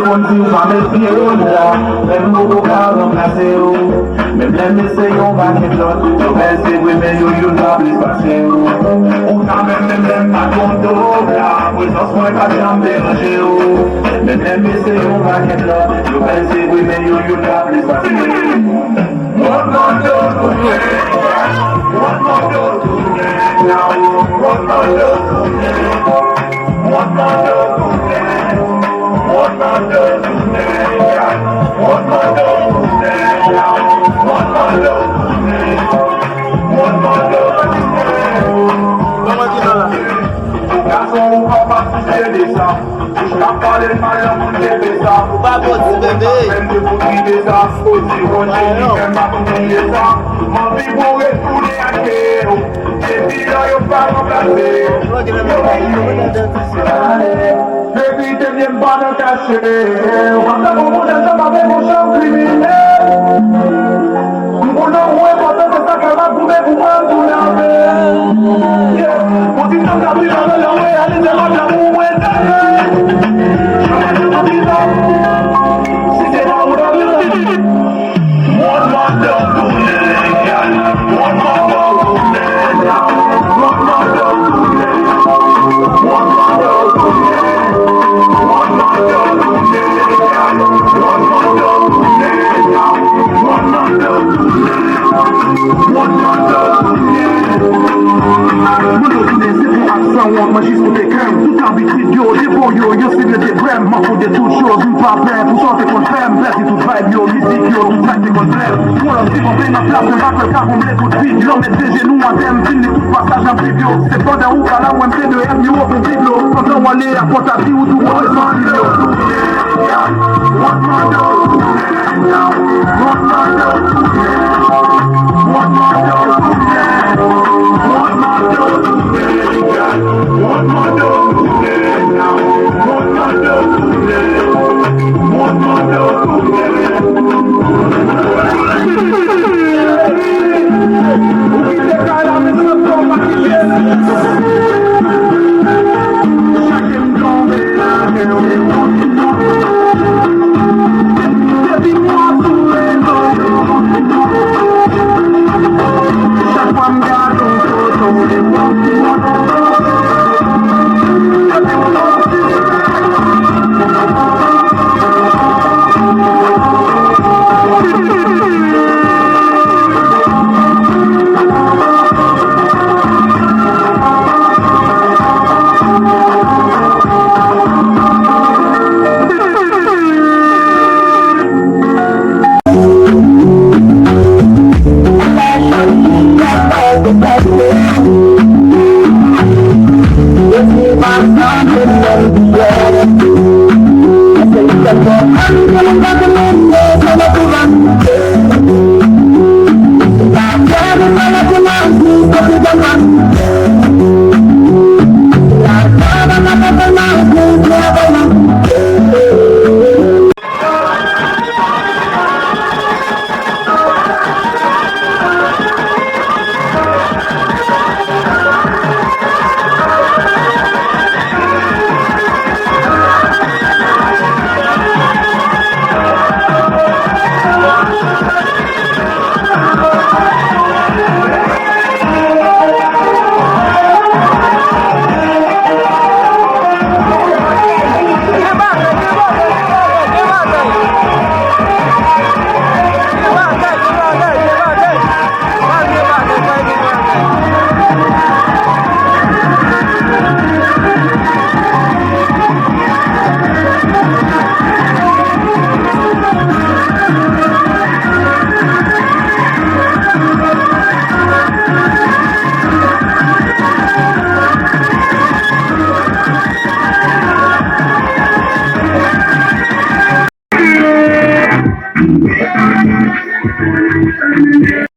monde dit, on va mettre pied au là. Même beaucoup pas remplacer. Mais même essayer, on va mettre l'autre. Je vais essayer, mais yo, n'a plus passé. On a même pas ton dos là. Présence, moi, pas bien déranger. Mais même essayer, on va mettre l'autre. Je vais essayer, mais yo, n'a plus passé. What more do today? What more do today? Now, what more do today? What more do today? What more do today? What more do today? Now, what more do today? What more do today? Garçon, on va pas toucher des ça. Je t'en parle de mal à mon bébé ça. Faut pas botter bébé. Même de vous guider ça. Aussi, on j'ai même pas oublié ça. Mon vie pour retourner à Kéo. Et puis là, y'a pas remplacé. Baby, t'es bien pas dans caché. On va mon monde, ça m'a fait mon champ criminel. Mon nom, ouais, pourtant, c'est ça qu'elle va prouver pour moi, tout laver. On dit tant qu'à plus, j'en ai l'envie, allez, c'est moi, l'amour, ouais, si c'est pas où l'envie, one more dog to me, one more dog to me, one more dog to me, one more dog to me, one more dog to me, one more dog to me, one more dog to me, one more dog to me. Moi juste pour tes crèmes, tout arbitride yo, j'ai pour yo, c'est mieux des brèmes, m'en faut des toutes choses, une pas prêt, pour sortir qu'on t'aime, blesse et tout vibe yo, musique yo, tout ça c'est qu'on t'aime. Pour leur dire qu'on fait ma place, on rappelle car on me les tout de suite, l'homme met des genoux en thème, film et tout passage en preview, c'est pas d'un ouf à la OMP de M, yo, au biblo, quand on va aller à Porte-à-Vie ou tout le reste en yo. What more do now? What more do What more do What more do What more do now? What more do What more we take all of this stuff from back again. Chacun tombe, dis-moi tout les chaque fois me garde ton photo,